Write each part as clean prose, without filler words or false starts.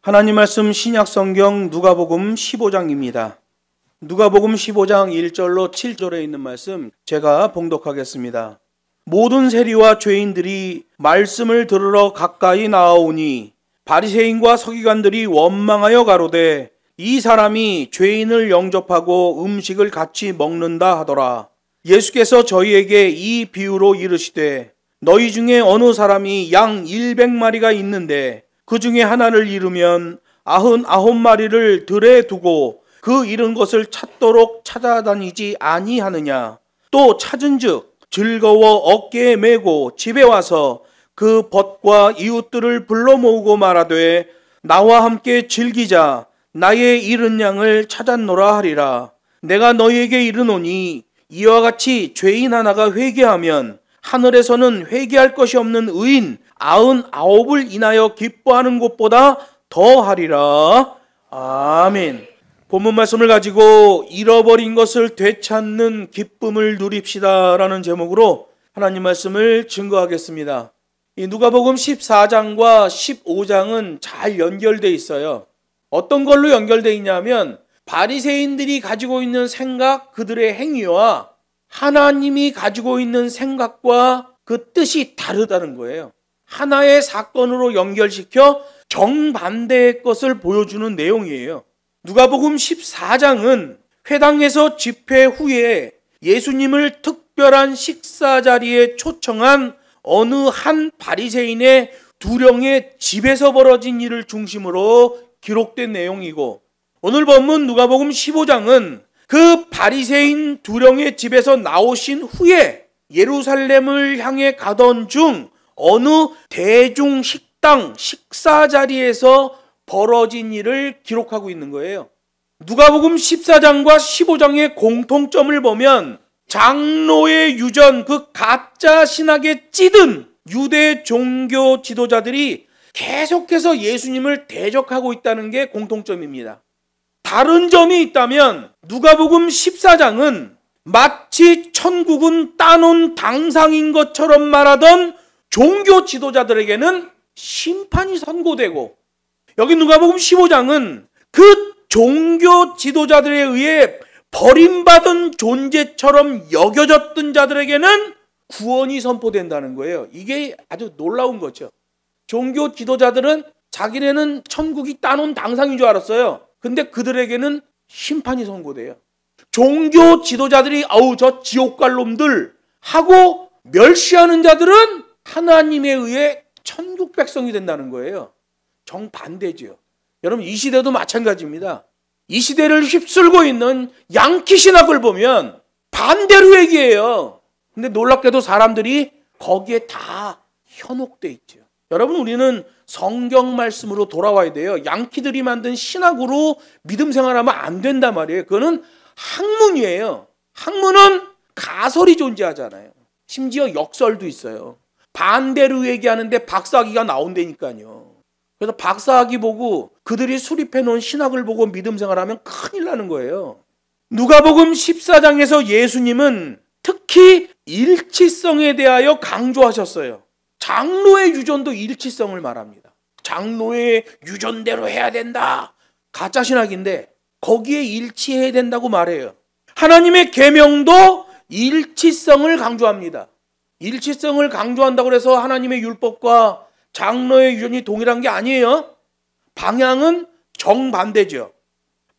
하나님 말씀 신약성경 누가복음 15장입니다. 누가복음 15장 1절로 7절에 있는 말씀 제가 봉독하겠습니다. 모든 세리와 죄인들이 말씀을 들으러 가까이 나아오니 바리새인과 서기관들이 원망하여 가로되 이 사람이 죄인을 영접하고 음식을 같이 먹는다 하더라. 예수께서 저희에게 이 비유로 이르시되 너희 중에 어느 사람이 양 100마리가 있는데 그 중에 하나를 잃으면 99마리를 들에 두고 그 잃은 것을 찾도록 찾아다니지 아니하느냐. 또 찾은즉 즐거워 어깨에 메고 집에 와서 그 벗과 이웃들을 불러 모으고 말하되 나와 함께 즐기자. 나의 잃은 양을 찾았노라 하리라. 내가 너희에게 이르노니 이와 같이 죄인 하나가 회개하면 하늘에서는 회개할 것이 없는 의인 99을 인하여 기뻐하는 것보다 더하리라. 아멘. 본문 말씀을 가지고 잃어버린 것을 되찾는 기쁨을 누립시다 라는 제목으로 하나님 말씀을 증거하겠습니다. 이 누가복음 14장과 15장은 잘 연결되어 있어요. 어떤 걸로 연결되어 있냐면 바리새인들이 가지고 있는 생각, 그들의 행위와 하나님이 가지고 있는 생각과 그 뜻이 다르다는 거예요. 하나의 사건으로 연결시켜 정반대의 것을 보여주는 내용이에요. 누가복음 14장은 회당에서 집회 후에 예수님을 특별한 식사 자리에 초청한 어느 한 바리새인의 두령의 집에서 벌어진 일을 중심으로 기록된 내용이고, 오늘 본문 누가복음 15장은 그 바리새인 두령의 집에서 나오신 후에 예루살렘을 향해 가던 중 어느 대중 식당 식사 자리에서 벌어진 일을 기록하고 있는 거예요. 누가복음 14장과 15장의 공통점을 보면 장로의 유전, 그 가짜 신학에 찌든 유대 종교 지도자들이 계속해서 예수님을 대적하고 있다는 게 공통점입니다. 다른 점이 있다면 누가복음 14장은 마치 천국은 따놓은 당상인 것처럼 말하던 종교 지도자들에게는 심판이 선고되고, 여기 누가복음 15장은 그 종교 지도자들에 의해 버림받은 존재처럼 여겨졌던 자들에게는 구원이 선포된다는 거예요. 이게 아주 놀라운 거죠. 종교 지도자들은 자기네는 천국이 따놓은 당상인 줄 알았어요. 근데 그들에게는 심판이 선고돼요. 종교 지도자들이 저 지옥 갈 놈들 하고 멸시하는 자들은 하나님에 의해 천국 백성이 된다는 거예요. 정반대죠. 여러분, 이 시대도 마찬가지입니다. 이 시대를 휩쓸고 있는 양키 신학을 보면 반대로 얘기해요. 근데 놀랍게도 사람들이 거기에 다 현혹돼 있죠. 여러분, 우리는 성경 말씀으로 돌아와야 돼요. 양키들이 만든 신학으로 믿음 생활하면 안 된단 말이에요. 그거는 학문이에요. 학문은 가설이 존재하잖아요. 심지어 역설도 있어요. 반대로 얘기하는데 박사학위가 나온다니까요. 그래서 박사학위 보고 그들이 수립해 놓은 신학을 보고 믿음 생활하면 큰일 나는 거예요. 누가복음 14장에서 예수님은 특히 일치성에 대하여 강조하셨어요. 장로의 유전도 일치성을 말합니다. 장로의 유전대로 해야 된다. 가짜 신학인데 거기에 일치해야 된다고 말해요. 하나님의 계명도 일치성을 강조합니다. 일치성을 강조한다고 해서 하나님의 율법과 장로의 유전이 동일한 게 아니에요. 방향은 정반대죠.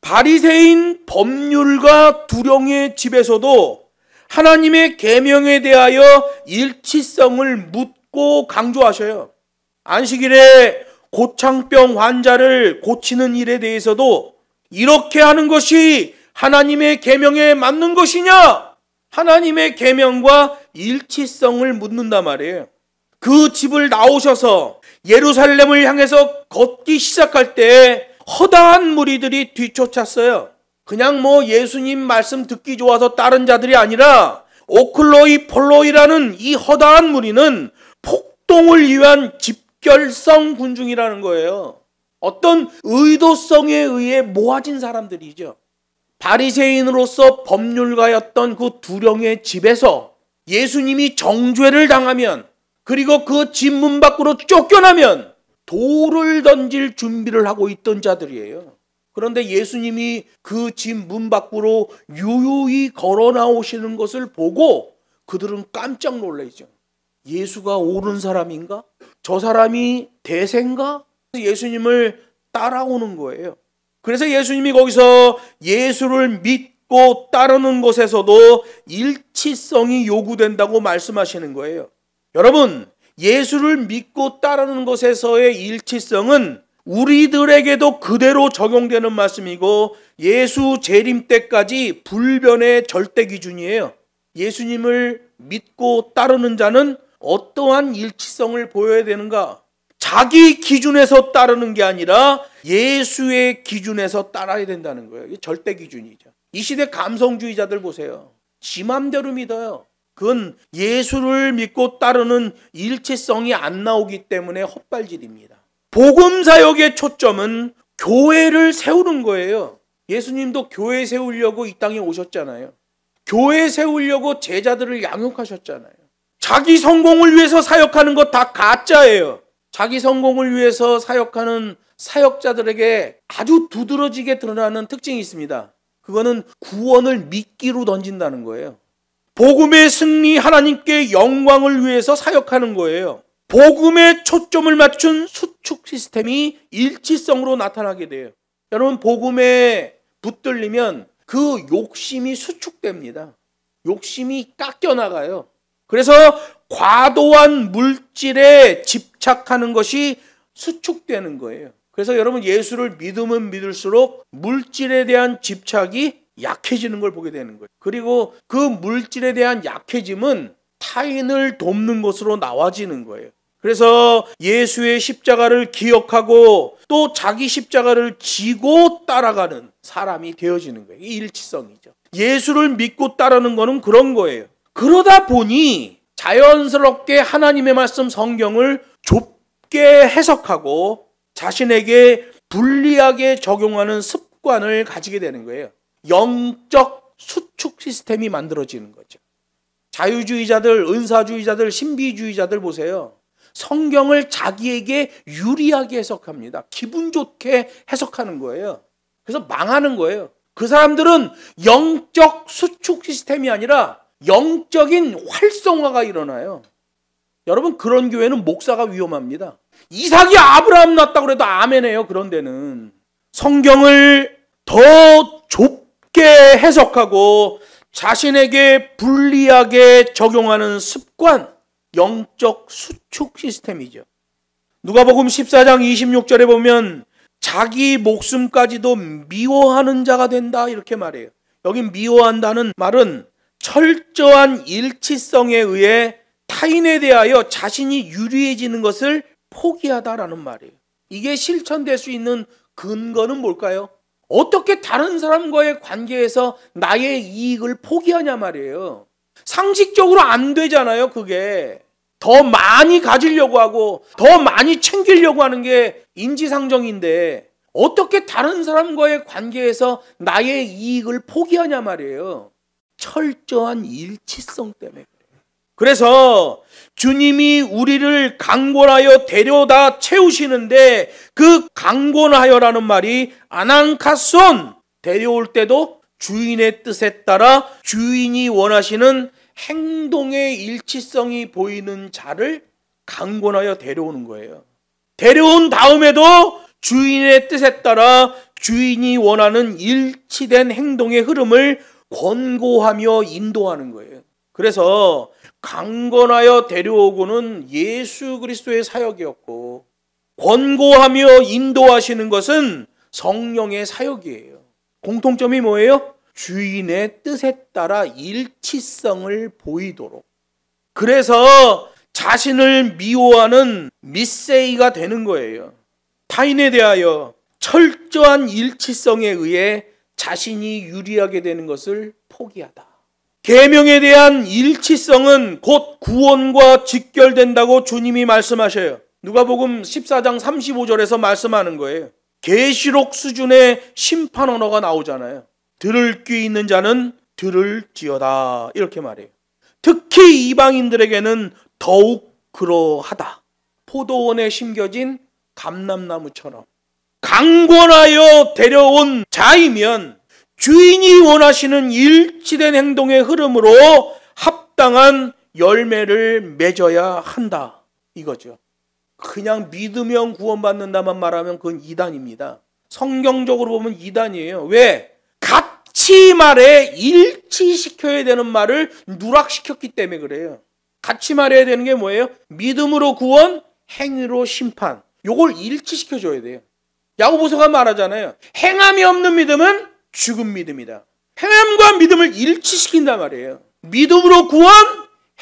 바리새인 법률가 두령의 집에서도 하나님의 계명에 대하여 일치성을 묻고 강조하셔요. 안식일에 고창병 환자를 고치는 일에 대해서도 이렇게 하는 것이 하나님의 계명에 맞는 것이냐? 하나님의 계명과 일치성을 묻는단 말이에요. 그 집을 나오셔서 예루살렘을 향해서 걷기 시작할 때 허다한 무리들이 뒤쫓았어요. 그냥 예수님 말씀 듣기 좋아서 따른 자들이 아니라 오클로이 폴로이라는 이 허다한 무리는 폭동을 위한 집결성 군중이라는 거예요. 어떤 의도성에 의해 모아진 사람들이죠. 바리새인으로서 법률가였던 그 두령의 집에서 예수님이 정죄를 당하면, 그리고 그 집 문 밖으로 쫓겨나면 돌을 던질 준비를 하고 있던 자들이에요. 그런데 예수님이 그 집 문 밖으로 유유히 걸어 나오시는 것을 보고 그들은 깜짝 놀라죠. 예수가 옳은 사람인가? 저 사람이 대세인가? 예수님을 따라오는 거예요. 그래서 예수님이 거기서 예수를 믿고 따르는 것에서도 일치성이 요구된다고 말씀하시는 거예요. 여러분, 예수를 믿고 따르는 것에서의 일치성은 우리들에게도 그대로 적용되는 말씀이고 예수 재림 때까지 불변의 절대 기준이에요. 예수님을 믿고 따르는 자는 어떠한 일치성을 보여야 되는가? 자기 기준에서 따르는 게 아니라 예수의 기준에서 따라야 된다는 거예요. 이게 절대 기준이죠. 이 시대 감성주의자들 보세요. 지 맘대로 믿어요. 그건 예수를 믿고 따르는 일치성이 안 나오기 때문에 헛발질입니다. 복음 사역의 초점은 교회를 세우는 거예요. 예수님도 교회 세우려고 이 땅에 오셨잖아요. 교회 세우려고 제자들을 양육하셨잖아요. 자기 성공을 위해서 사역하는 거 다 가짜예요. 자기 성공을 위해서 사역하는 사역자들에게 아주 두드러지게 드러나는 특징이 있습니다. 그거는 구원을 미끼로 던진다는 거예요. 복음의 승리, 하나님께 영광을 위해서 사역하는 거예요. 복음에 초점을 맞춘 수축 시스템이 일치성으로 나타나게 돼요. 여러분, 복음에 붙들리면 그 욕심이 수축됩니다. 욕심이 깎여나가요. 그래서 과도한 물질에 집착하는 것이 수축되는 거예요. 그래서 여러분, 예수를 믿으면 믿을수록 물질에 대한 집착이 약해지는 걸 보게 되는 거예요. 그리고 그 물질에 대한 약해짐은 타인을 돕는 것으로 나와지는 거예요. 그래서 예수의 십자가를 기억하고 또 자기 십자가를 지고 따라가는 사람이 되어지는 거예요. 이 일치성이죠. 예수를 믿고 따르는 거는 그런 거예요. 그러다 보니 자연스럽게 하나님의 말씀 성경을 좁게 해석하고 자신에게 불리하게 적용하는 습관을 가지게 되는 거예요. 영적 수축 시스템이 만들어지는 거죠. 자유주의자들, 은사주의자들, 신비주의자들 보세요. 성경을 자기에게 유리하게 해석합니다. 기분 좋게 해석하는 거예요. 그래서 망하는 거예요. 그 사람들은 영적 수축 시스템이 아니라 영적인 활성화가 일어나요. 여러분, 그런 교회는 목사가 위험합니다. 이삭이 아브라함 낳았다고 해도 아멘해요. 그런 데는 성경을 더 좁게 해석하고 자신에게 불리하게 적용하는 습관, 영적 수축 시스템이죠. 누가복음 14장 26절에 보면 자기 목숨까지도 미워하는 자가 된다 이렇게 말해요. 여기 미워한다는 말은 철저한 일치성에 의해 타인에 대하여 자신이 유리해지는 것을 포기하다라는 말이에요. 이게 실천될 수 있는 근거는 뭘까요? 어떻게 다른 사람과의 관계에서 나의 이익을 포기하냐 말이에요. 상식적으로 안 되잖아요. 그게 더 많이 가지려고 하고 더 많이 챙기려고 하는 게 인지상정인데 어떻게 다른 사람과의 관계에서 나의 이익을 포기하냐 말이에요. 철저한 일치성 때문에 그래요. 그래서 주님이 우리를 강권하여 데려다 채우시는데 그 강권하여라는 말이 아난카손, 데려올 때도 주인의 뜻에 따라 주인이 원하시는 행동의 일치성이 보이는 자를 강권하여 데려오는 거예요. 데려온 다음에도 주인의 뜻에 따라 주인이 원하는 일치된 행동의 흐름을 권고하며 인도하는 거예요. 그래서 강권하여 데려오고는 예수 그리스도의 사역이었고 권고하며 인도하시는 것은 성령의 사역이에요. 공통점이 뭐예요? 주인의 뜻에 따라 일치성을 보이도록. 그래서 자신을 미워하는 미세이가 되는 거예요. 타인에 대하여 철저한 일치성에 의해 자신이 유리하게 되는 것을 포기하다. 계명에 대한 일치성은 곧 구원과 직결된다고 주님이 말씀하셔요. 누가복음 14장 35절에서 말씀하는 거예요. 계시록 수준의 심판 언어가 나오잖아요. 들을 귀 있는 자는 들을지어다 이렇게 말해요. 특히 이방인들에게는 더욱 그러하다. 포도원에 심겨진 감람나무처럼 강권하여 데려온 자이면 주인이 원하시는 일치된 행동의 흐름으로 합당한 열매를 맺어야 한다, 이거죠. 그냥 믿으면 구원받는다만 말하면 그건 이단입니다. 성경적으로 보면 이단이에요. 왜? 같이 말에 일치시켜야 되는 말을 누락시켰기 때문에 그래요. 같이 말해야 되는 게 뭐예요? 믿음으로 구원, 행위로 심판. 요걸 일치시켜줘야 돼요. 야고보서가 말하잖아요. 행함이 없는 믿음은 죽은 믿음이다. 행함과 믿음을 일치시킨단 말이에요. 믿음으로 구원,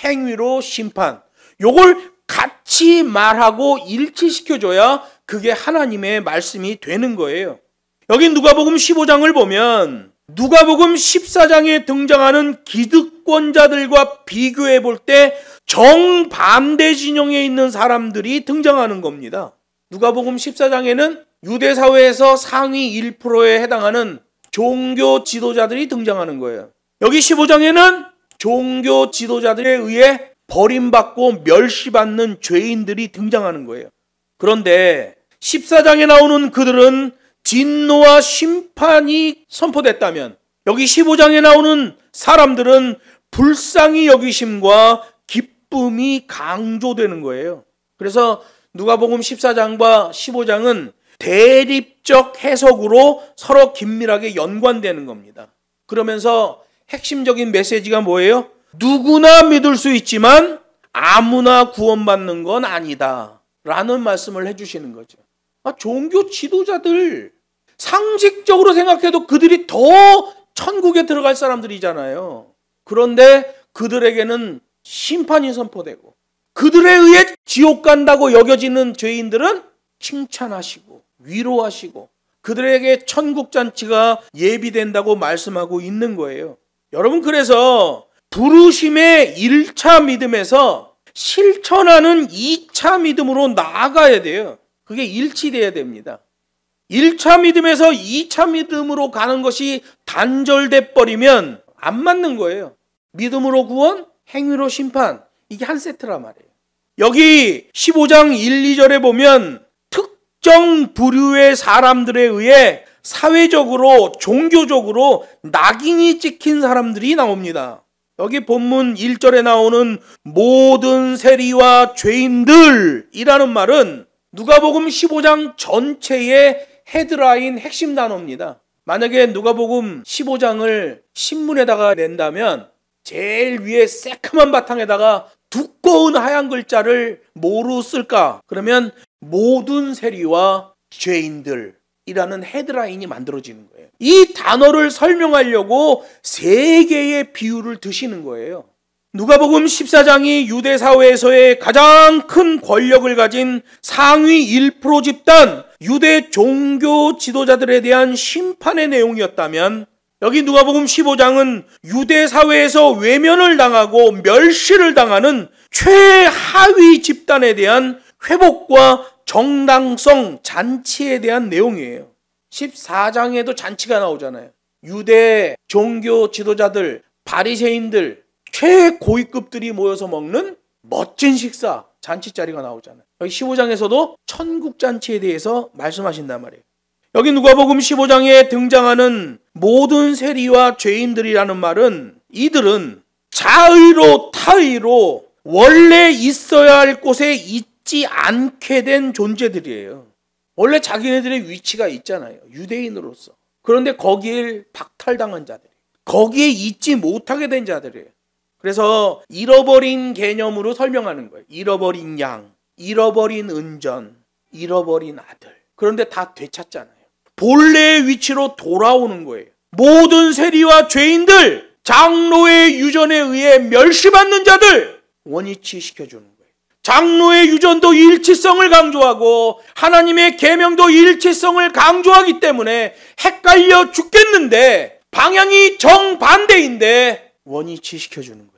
행위로 심판. 요걸 같이 말하고 일치시켜줘야 그게 하나님의 말씀이 되는 거예요. 여기 누가복음 15장을 보면 누가복음 14장에 등장하는 기득권자들과 비교해 볼 때 정반대 진영에 있는 사람들이 등장하는 겁니다. 누가복음 14장에는 유대 사회에서 상위 1%에 해당하는 종교 지도자들이 등장하는 거예요. 여기 15장에는 종교 지도자들에 의해 버림받고 멸시받는 죄인들이 등장하는 거예요. 그런데 14장에 나오는 그들은 진노와 심판이 선포됐다면 여기 15장에 나오는 사람들은 불쌍히 여기심과 기쁨이 강조되는 거예요. 그래서 누가복음 14장과 15장은 대립적 해석으로 서로 긴밀하게 연관되는 겁니다. 그러면서 핵심적인 메시지가 뭐예요? 누구나 믿을 수 있지만 아무나 구원받는 건 아니다 라는 말씀을 해주시는 거죠. 종교 지도자들 상식적으로 생각해도 그들이 더 천국에 들어갈 사람들이잖아요. 그런데 그들에게는 심판이 선포되고 그들에 의해 지옥 간다고 여겨지는 죄인들은 칭찬하시고 위로하시고 그들에게 천국 잔치가 예비된다고 말씀하고 있는 거예요. 여러분, 그래서 부르심의 1차 믿음에서 실천하는 2차 믿음으로 나아가야 돼요. 그게 일치돼야 됩니다. 1차 믿음에서 2차 믿음으로 가는 것이 단절돼 버리면 안 맞는 거예요. 믿음으로 구원, 행위로 심판. 이게 한 세트란 말이에요. 여기 15장 1, 2절에 보면 특정 부류의 사람들에 의해 사회적으로 종교적으로 낙인이 찍힌 사람들이 나옵니다. 여기 본문 1절에 나오는 모든 세리와 죄인들이라는 말은 누가복음 15장 전체의 헤드라인 핵심 단어입니다. 만약에 누가복음 15장을 신문에다가 낸다면 제일 위에 새카만 바탕에다가 두꺼운 하얀 글자를 뭐로 쓸까? 그러면 모든 세리와 죄인들이라는 헤드라인이 만들어지는 거예요. 이 단어를 설명하려고 세 개의 비유를 드시는 거예요. 누가복음 14장이 유대 사회에서의 가장 큰 권력을 가진 상위 1% 집단 유대 종교 지도자들에 대한 심판의 내용이었다면 여기 누가복음 15장은 유대 사회에서 외면을 당하고 멸시를 당하는 최하위 집단에 대한 회복과 정당성 잔치에 대한 내용이에요. 14장에도 잔치가 나오잖아요. 유대 종교 지도자들, 바리새인들, 최고위급들이 모여서 먹는 멋진 식사, 잔치 자리가 나오잖아요. 여기 15장에서도 천국 잔치에 대해서 말씀하신단 말이에요. 여기 누가복음 15장에 등장하는 모든 세리와 죄인들이라는 말은 이들은 자의로 타의로 원래 있어야 할 곳에 있지 않게 된 존재들이에요. 원래 자기네들의 위치가 있잖아요. 유대인으로서. 그런데 거기에 박탈당한 자들, 거기에 있지 못하게 된 자들이에요. 그래서 잃어버린 개념으로 설명하는 거예요. 잃어버린 양, 잃어버린 은전, 잃어버린 아들. 그런데 다 되찾잖아요. 본래의 위치로 돌아오는 거예요. 모든 세리와 죄인들, 장로의 유전에 의해 멸시받는 자들 원위치 시켜주는 거예요. 장로의 유전도 일치성을 강조하고 하나님의 계명도 일치성을 강조하기 때문에 헷갈려 죽겠는데 방향이 정반대인데 원위치 시켜주는 거예요.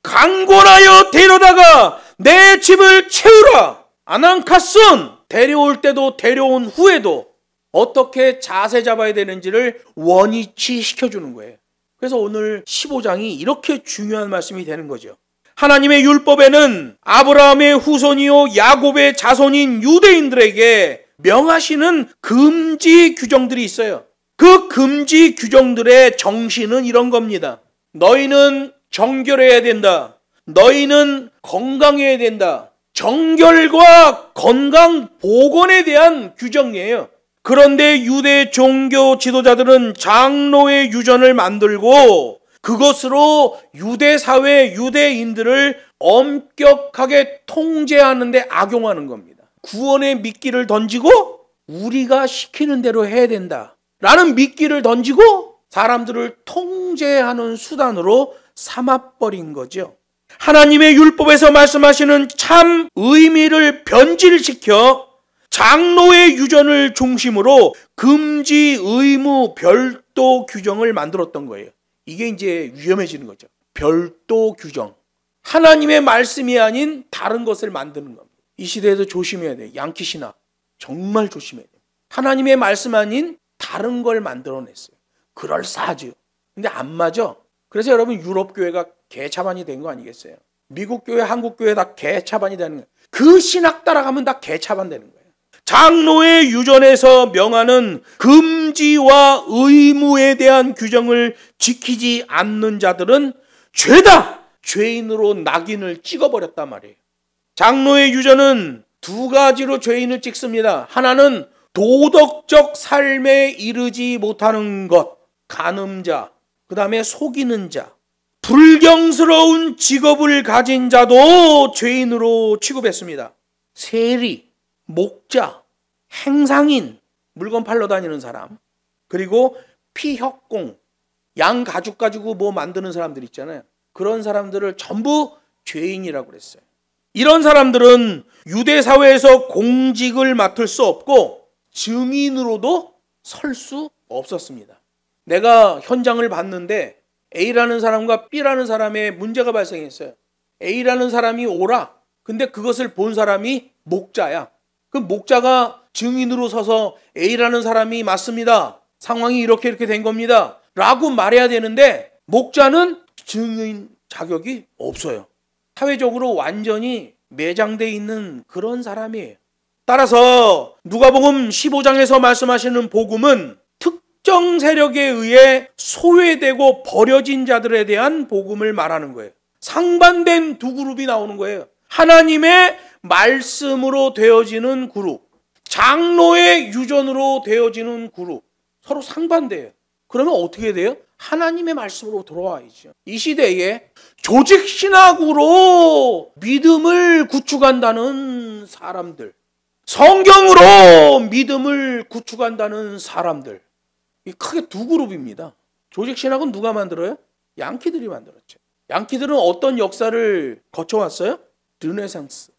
강권하여 데려다가 내 집을 채우라. 아난카슨 데려올 때도 데려온 후에도 어떻게 자세 잡아야 되는지를 원위치 시켜주는 거예요. 그래서 오늘 15장이 이렇게 중요한 말씀이 되는 거죠. 하나님의 율법에는 아브라함의 후손이요 야곱의 자손인 유대인들에게 명하시는 금지 규정들이 있어요. 그 금지 규정들의 정신은 이런 겁니다. 너희는 정결해야 된다. 너희는 건강해야 된다. 정결과 건강 보건에 대한 규정이에요. 그런데 유대 종교 지도자들은 장로의 유전을 만들고 그것으로 유대 사회, 유대인들을 엄격하게 통제하는 데 악용하는 겁니다. 구원의 미끼를 던지고 우리가 시키는 대로 해야 된다 라는 미끼를 던지고 사람들을 통제하는 수단으로 삼아버린 거죠. 하나님의 율법에서 말씀하시는 참 의미를 변질시켜 장로의 유전을 중심으로 금지, 의무, 별도 규정을 만들었던 거예요. 이게 이제 위험해지는 거죠. 별도 규정. 하나님의 말씀이 아닌 다른 것을 만드는 겁니다. 이 시대에도 조심해야 돼요. 양키 신학. 정말 조심해야 돼요. 하나님의 말씀 아닌 다른 걸 만들어냈어요. 그럴싸하죠. 근데 안 맞아. 그래서 여러분 유럽 교회가 개차반이 된 거 아니겠어요? 미국 교회, 한국 교회 다 개차반이 되는 거예요. 그 신학 따라가면 다 개차반 되는 거예요. 장로의 유전에서 명하는 금지와 의무에 대한 규정을 지키지 않는 자들은 죄다! 죄인으로 낙인을 찍어버렸단 말이에요. 장로의 유전은 두 가지로 죄인을 찍습니다. 하나는 도덕적 삶에 이르지 못하는 것, 간음자, 그 다음에 속이는 자, 불경스러운 직업을 가진 자도 죄인으로 취급했습니다. 세리, 목자, 행상인, 물건 팔러 다니는 사람, 그리고 피협공, 양 가죽 가지고 뭐 만드는 사람들 있잖아요. 그런 사람들을 전부 죄인이라고 그랬어요. 이런 사람들은 유대 사회에서 공직을 맡을 수 없고 증인으로도 설 수 없었습니다. 내가 현장을 봤는데 A라는 사람과 B라는 사람의 문제가 발생했어요. A라는 사람이 오라. 근데 그것을 본 사람이 목자야. 그 목자가 증인으로 서서 A라는 사람이 맞습니다. 상황이 이렇게 된 겁니다. 라고 말해야 되는데 목자는 증인 자격이 없어요. 사회적으로 완전히 매장되어 있는 그런 사람이에요. 따라서 누가복음 15장에서 말씀하시는 복음은 특정 세력에 의해 소외되고 버려진 자들에 대한 복음을 말하는 거예요. 상반된 두 그룹이 나오는 거예요. 하나님의 말씀으로 되어지는 그룹, 장로의 유전으로 되어지는 그룹, 서로 상반돼요. 그러면 어떻게 돼요? 하나님의 말씀으로 돌아와야죠. 이 시대에 조직신학으로 믿음을 구축한다는 사람들, 성경으로 믿음을 구축한다는 사람들, 이 크게 두 그룹입니다. 조직신학은 누가 만들어요? 양키들이 만들었죠. 양키들은 어떤 역사를 거쳐왔어요? 르네상스.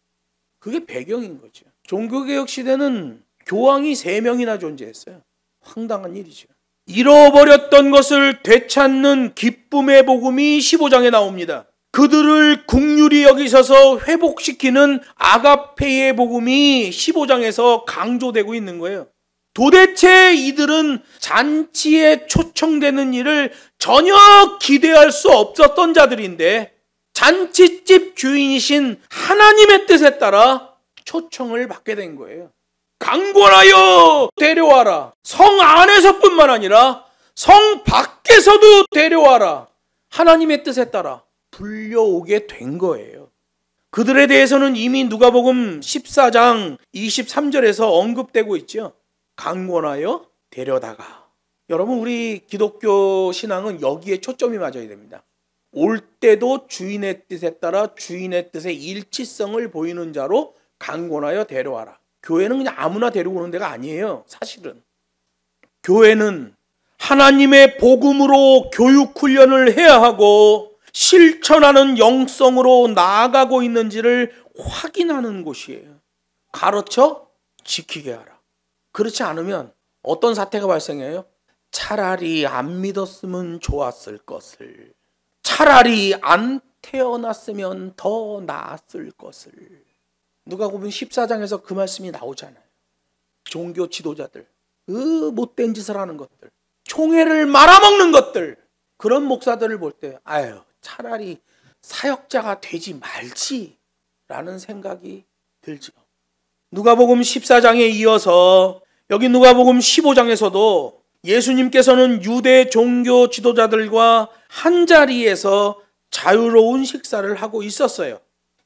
그게 배경인 거죠. 종교개혁 시대는 교황이 3명이나 존재했어요. 황당한 일이죠. 잃어버렸던 것을 되찾는 기쁨의 복음이 15장에 나옵니다. 그들을 긍휼히 여기셔서 회복시키는 아가페의 복음이 15장에서 강조되고 있는 거예요. 도대체 이들은 잔치에 초청되는 일을 전혀 기대할 수 없었던 자들인데 잔치집 주인이신 하나님의 뜻에 따라 초청을 받게 된 거예요. 강권하여 데려와라. 성 안에서뿐만 아니라 성 밖에서도 데려와라. 하나님의 뜻에 따라 불려오게 된 거예요. 그들에 대해서는 이미 누가복음 14장 23절에서 언급되고 있죠. 강권하여 데려다가. 여러분, 우리 기독교 신앙은 여기에 초점이 맞아야 됩니다. 올 때도 주인의 뜻에 따라 주인의 뜻의 일치성을 보이는 자로 강권하여 데려와라. 교회는 그냥 아무나 데리고 오는 데가 아니에요. 사실은 교회는 하나님의 복음으로 교육 훈련을 해야 하고 실천하는 영성으로 나아가고 있는지를 확인하는 곳이에요. 가르쳐 지키게 하라. 그렇지 않으면 어떤 사태가 발생해요? 차라리 안 믿었으면 좋았을 것을, 차라리 안 태어났으면 더 나았을 것을. 누가복음 14장에서 그 말씀이 나오잖아요. 종교 지도자들, 그 못된 짓을 하는 것들, 총회를 말아먹는 것들, 그런 목사들을 볼 때 아유, 차라리 사역자가 되지 말지라는 생각이 들죠. 누가복음 14장에 이어서 여기 누가복음 15장에서도 예수님께서는 유대 종교 지도자들과 한자리에서 자유로운 식사를 하고 있었어요.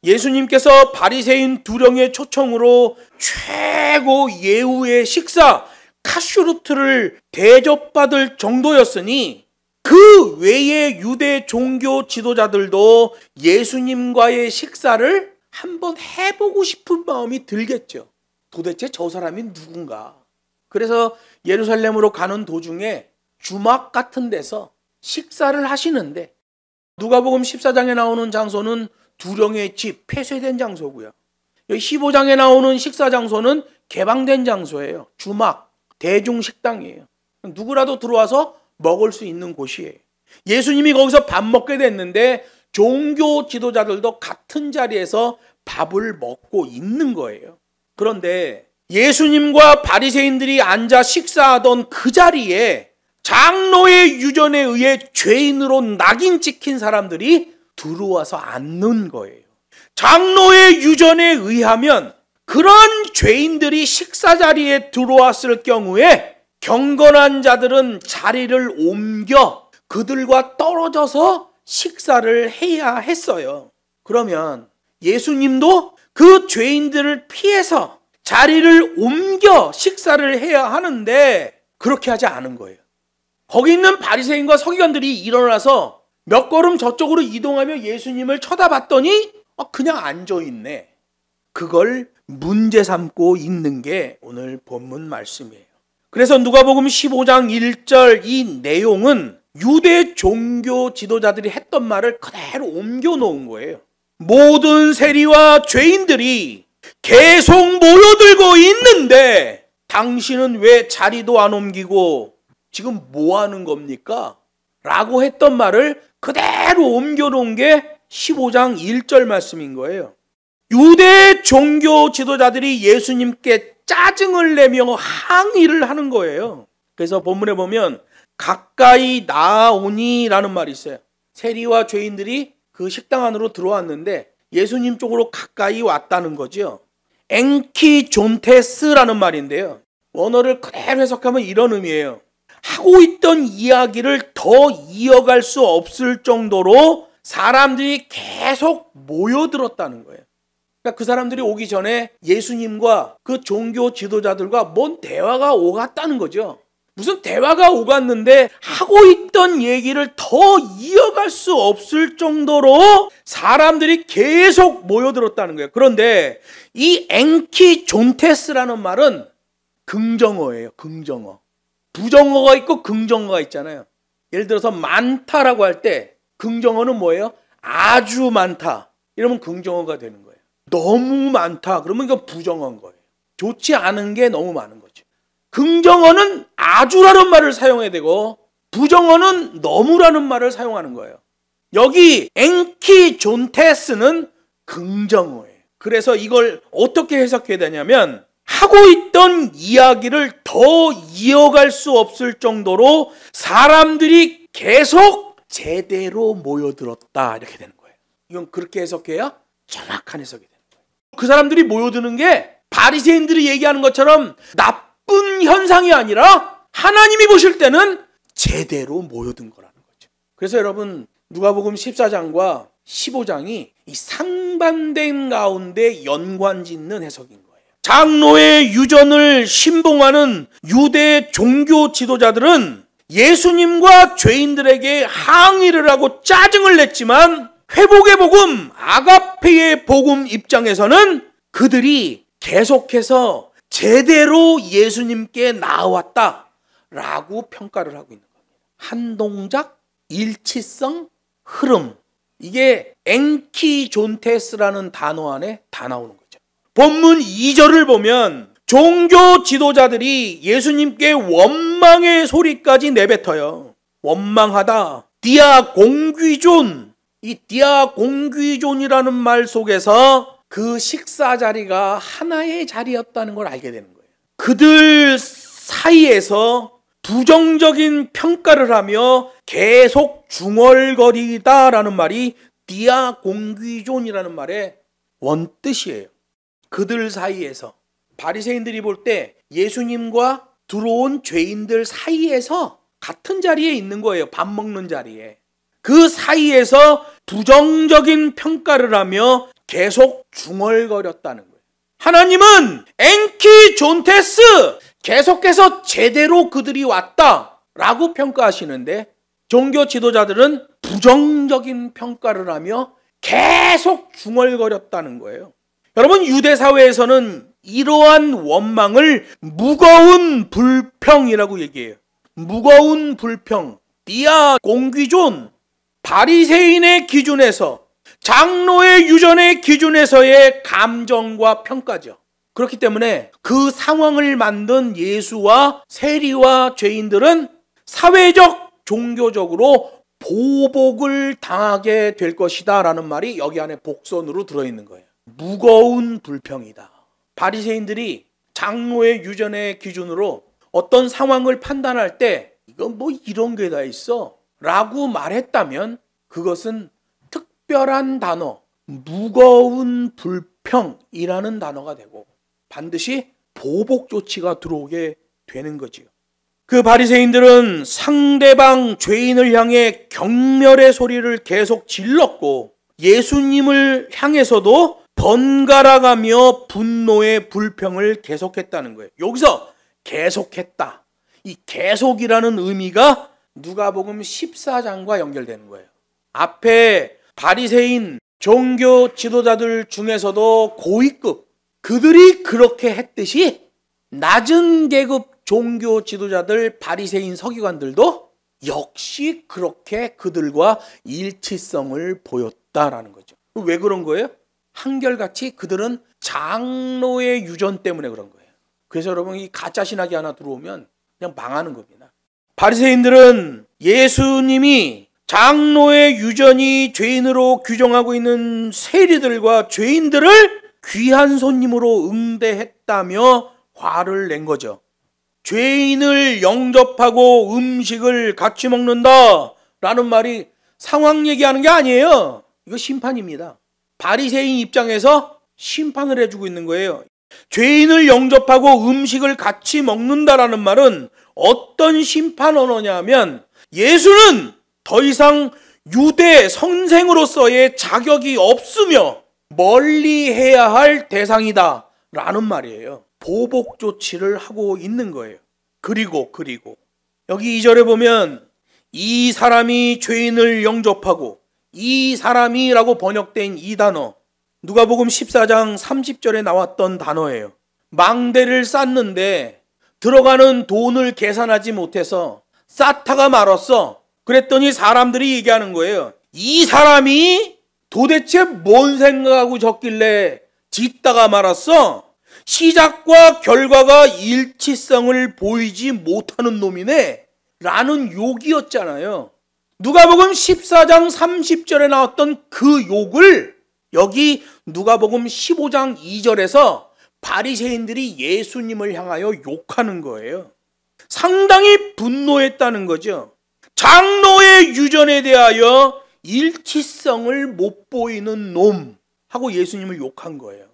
예수님께서 바리새인 두령의 초청으로 최고 예우의 식사 카슈루트를 대접받을 정도였으니 그 외의 유대 종교 지도자들도 예수님과의 식사를 한번 해보고 싶은 마음이 들겠죠. 도대체 저 사람이 누군가? 그래서 예루살렘으로 가는 도중에 주막 같은 데서 식사를 하시는데 누가복음 14장에 나오는 장소는 두령의 집, 폐쇄된 장소고요. 여기 15장에 나오는 식사 장소는 개방된 장소예요. 주막, 대중식당이에요. 누구라도 들어와서 먹을 수 있는 곳이에요. 예수님이 거기서 밥 먹게 됐는데 종교 지도자들도 같은 자리에서 밥을 먹고 있는 거예요. 그런데 예수님과 바리새인들이 앉아 식사하던 그 자리에 장로의 유전에 의해 죄인으로 낙인 찍힌 사람들이 들어와서 앉는 거예요. 장로의 유전에 의하면 그런 죄인들이 식사 자리에 들어왔을 경우에 경건한 자들은 자리를 옮겨 그들과 떨어져서 식사를 해야 했어요. 그러면 예수님도 그 죄인들을 피해서 자리를 옮겨 식사를 해야 하는데 그렇게 하지 않은 거예요. 거기 있는 바리새인과 서기관들이 일어나서 몇 걸음 저쪽으로 이동하며 예수님을 쳐다봤더니 그냥 앉아있네. 그걸 문제 삼고 있는 게 오늘 본문 말씀이에요. 그래서 누가복음 15장 1절 이 내용은 유대 종교 지도자들이 했던 말을 그대로 옮겨 놓은 거예요. 모든 세리와 죄인들이 계속 모여들고 있는데 당신은 왜 자리도 안 옮기고 지금 뭐 하는 겁니까? 라고 했던 말을 그대로 옮겨 놓은 게 15장 1절 말씀인 거예요. 유대 종교 지도자들이 예수님께 짜증을 내며 항의를 하는 거예요. 그래서 본문에 보면 가까이 나아오니 라는 말이 있어요. 세리와 죄인들이 그 식당 안으로 들어왔는데 예수님 쪽으로 가까이 왔다는 거죠. 엔키존테스라는 말인데요. 원어를 그대로 해석하면 이런 의미예요. 하고 있던 이야기를 더 이어갈 수 없을 정도로 사람들이 계속 모여들었다는 거예요. 그러니까 그 사람들이 오기 전에 예수님과 그 종교 지도자들과 뭔 대화가 오갔다는 거죠. 무슨 대화가 오갔는데 하고 있던 얘기를 더 이어갈 수 없을 정도로 사람들이 계속 모여들었다는 거예요. 그런데 이 엔키존테스라는 말은 긍정어예요. 긍정어. 부정어가 있고 긍정어가 있잖아요. 예를 들어서 많다라고 할 때 긍정어는 뭐예요? 아주 많다. 이러면 긍정어가 되는 거예요. 너무 많다. 그러면 이거 부정어인 거예요. 좋지 않은 게 너무 많은 거죠. 긍정어는 아주라는 말을 사용해야 되고 부정어는 너무라는 말을 사용하는 거예요. 여기 엔키존테스는 긍정어예요. 그래서 이걸 어떻게 해석해야 되냐면 하고 있던 이야기를 더 이어갈 수 없을 정도로 사람들이 계속 제대로 모여들었다 이렇게 되는 거예요. 이건 그렇게 해석해야 정확한 해석이 되는 거예요. 그 사람들이 모여드는 게 바리새인들이 얘기하는 것처럼 나쁜 현상이 아니라 하나님이 보실 때는 제대로 모여든 거라는 거죠. 그래서 여러분 누가복음 14장과 15장이 이 상반된 가운데 연관짓는 해석인 거예요. 장로의 유전을 신봉하는 유대 종교 지도자들은 예수님과 죄인들에게 항의를 하고 짜증을 냈지만 회복의 복음, 아가페의 복음 입장에서는 그들이 계속해서 제대로 예수님께 나아왔다라고 평가를 하고 있는 겁니다. 한 동작, 일치성, 흐름. 이게 엔키존테스라는 단어 안에 다 나오는 거죠. 본문 2절을 보면 종교 지도자들이 예수님께 원망의 소리까지 내뱉어요. 원망하다. 디아공귀존. 이 디아공귀존이라는 말 속에서 그 식사 자리가 하나의 자리였다는 걸 알게 되는 거예요. 그들 사이에서 부정적인 평가를 하며 계속 중얼거리다라는 말이 디아공귀존이라는 말의 원뜻이에요. 그들 사이에서, 바리새인들이 볼 때 예수님과 들어온 죄인들 사이에서 같은 자리에 있는 거예요. 밥 먹는 자리에. 그 사이에서 부정적인 평가를 하며 계속 중얼거렸다는 거예요. 하나님은 엔키 존테스, 계속해서 제대로 그들이 왔다라고 평가하시는데, 종교 지도자들은 부정적인 평가를 하며 계속 중얼거렸다는 거예요. 여러분, 유대 사회에서는 이러한 원망을 무거운 불평이라고 얘기해요. 무거운 불평, 디아공귀존, 바리새인의 기준에서, 장로의 유전의 기준에서의 감정과 평가죠. 그렇기 때문에 그 상황을 만든 예수와 세리와 죄인들은 사회적, 종교적으로 보복을 당하게 될 것이다 라는 말이 여기 안에 복선으로 들어있는 거예요. 무거운 불평이다. 바리새인들이 장로의 유전의 기준으로 어떤 상황을 판단할 때 이건 뭐 이런 게 다 있어 라고 말했다면 그것은 특별한 단어, 무거운 불평이라는 단어가 되고 반드시 보복 조치가 들어오게 되는 거지요. 그 바리새인들은 상대방 죄인을 향해 경멸의 소리를 계속 질렀고 예수님을 향해서도 번갈아가며 분노의 불평을 계속했다는 거예요. 여기서 계속했다. 이 계속이라는 의미가 누가복음 14장과 연결되는 거예요. 앞에 바리새인 종교 지도자들 중에서도 고위급, 그들이 그렇게 했듯이 낮은 계급 종교 지도자들, 바리새인 서기관들도 역시 그렇게 그들과 일치성을 보였다라는 거죠. 왜 그런 거예요? 한결같이 그들은 장로의 유전 때문에 그런 거예요. 그래서 여러분, 이 가짜 신학이 하나 들어오면 그냥 망하는 겁니다. 바리새인들은 예수님이 장로의 유전이 죄인으로 규정하고 있는 세리들과 죄인들을 귀한 손님으로 응대했다며 화를 낸 거죠. 죄인을 영접하고 음식을 같이 먹는다 라는 말이 상황 얘기하는 게 아니에요. 이거 심판입니다. 바리새인 입장에서 심판을 해주고 있는 거예요. 죄인을 영접하고 음식을 같이 먹는다라는 말은 어떤 심판 언어냐면 예수는 더 이상 유대 선생으로서의 자격이 없으며 멀리 해야 할 대상이다 라는 말이에요. 보복 조치를 하고 있는 거예요. 그리고 여기 2절에 보면 이 사람이 죄인을 영접하고, 이 사람이라고 번역된 이 단어, 누가복음 14장 30절에 나왔던 단어예요. 망대를 쌓는데 들어가는 돈을 계산하지 못해서 쌓다가 말았어. 그랬더니 사람들이 얘기하는 거예요. 이 사람이 도대체 뭔 생각하고 졌길래 짓다가 말았어? 시작과 결과가 일치성을 보이지 못하는 놈이네 라는 욕이었잖아요. 누가복음 14장 30절에 나왔던 그 욕을 여기 누가복음 15장 2절에서 바리새인들이 예수님을 향하여 욕하는 거예요. 상당히 분노했다는 거죠. 장로의 유전에 대하여 일치성을 못 보이는 놈 하고 예수님을 욕한 거예요.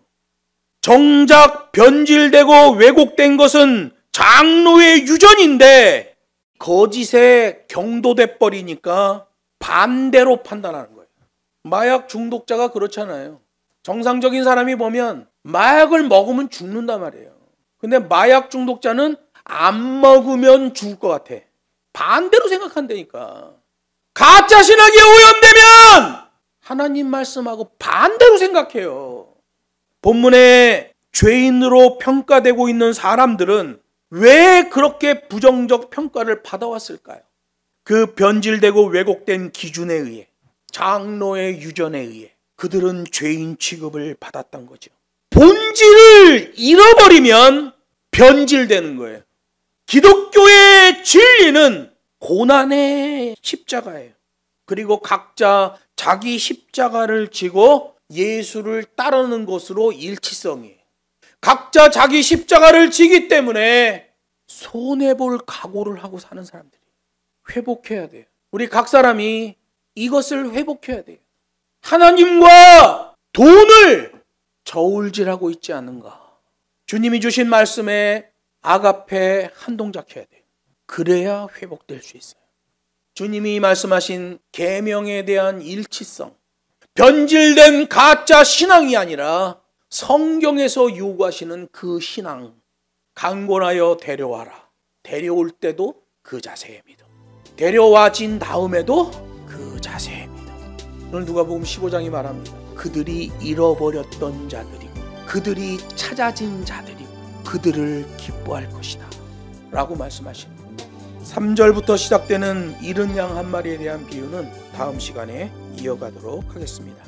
정작 변질되고 왜곡된 것은 장로의 유전인데 거짓에 경도돼 버리니까 반대로 판단하는 거예요. 마약 중독자가 그렇잖아요. 정상적인 사람이 보면 마약을 먹으면 죽는단 말이에요. 근데 마약 중독자는 안 먹으면 죽을 것 같아. 반대로 생각한다니까. 가짜 신학에 오염되면 하나님 말씀하고 반대로 생각해요. 본문에 죄인으로 평가되고 있는 사람들은 왜 그렇게 부정적 평가를 받아왔을까요? 그 변질되고 왜곡된 기준에 의해, 장로의 유전에 의해 그들은 죄인 취급을 받았던 거죠. 본질을 잃어버리면 변질되는 거예요. 기독교의 진리는 고난의 십자가예요. 그리고 각자 자기 십자가를 지고 예수를 따르는 것으로 일치성이에요. 각자 자기 십자가를 지기 때문에 손해볼 각오를 하고 사는 사람들이 회복해야 돼요. 우리 각 사람이 이것을 회복해야 돼요. 하나님과 돈을 저울질하고 있지 않는가? 주님이 주신 말씀에 아가페 한 동작 해야 돼요. 그래야 회복될 수 있어요. 주님이 말씀하신 계명에 대한 일치성, 변질된 가짜 신앙이 아니라 성경에서 요구하시는 그 신앙, 강권하여 데려와라. 데려올 때도 그 자세의 믿음, 데려와진 다음에도 그 자세의 믿음. 오늘 누가복음 15장이 말합니다. 그들이 잃어버렸던 자들이고 그들이 찾아진 자들이고 그들을 기뻐할 것이다 라고 말씀하시는 거예요. 3절부터 시작되는 잃은 양 한 마리에 대한 비유는 다음 시간에 이어가도록 하겠습니다.